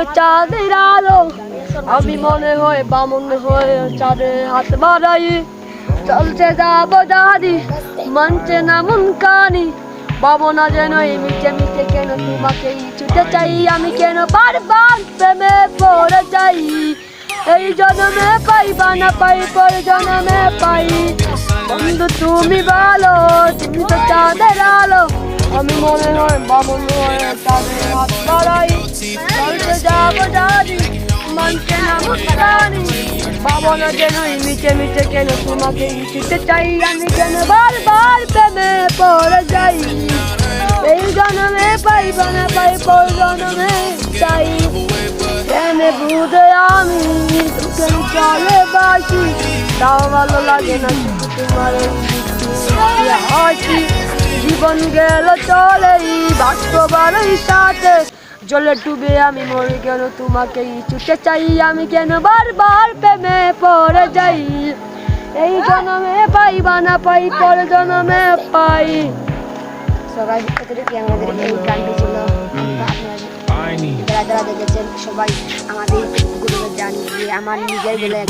তো চাঁদের আলো আমি মনে হয় বামন হয়ে চাঁদের হাত বাড়াই চলছে যাবো দাদি মানছে না মন কানি ভাবনা যেন এই মিটে মিটে কেন তোমাকে ছুটে চাই আমি কেন বারবার প্রেমে পড়ে যাই এই জন্মে পাইবা না পাই পর জন্মে পাই বন্ধু তুমি ভালো তুমি তো চাঁদের আলো আমি মনে হয় বামন হয়ে চাঁদের হাত বাড়াই চলছে যাবো দাদি মানছে না মন কানি ভাবনা যেন এই মিটে মিটে কেন তোমাকে ছুটে চাই আমি কেন বারবার প্রেমে পড়ে যাই এই জন্মে পাইবা না পাই পর জন্মে চাই কেন বুঝে আমি তোকে চলে বাসি তাও ভালো লাগে না শুধু তোমার হাসি জীবন গেল চলে বাস্তবার সাথে জলে ডুবে আমি মরে গেল তোমাকে ছুটে চাই আমি কেন বারবার প্রেমে পড়ে যাই এই জন্মে পাইবা না পাই পর জন্মে পাই সবাই এতটুকু আমাদের এই গানটি ছিল যারা যারা দেখেছেন সবাই আমাদের গুলো জানি যে আমার নিজের বলে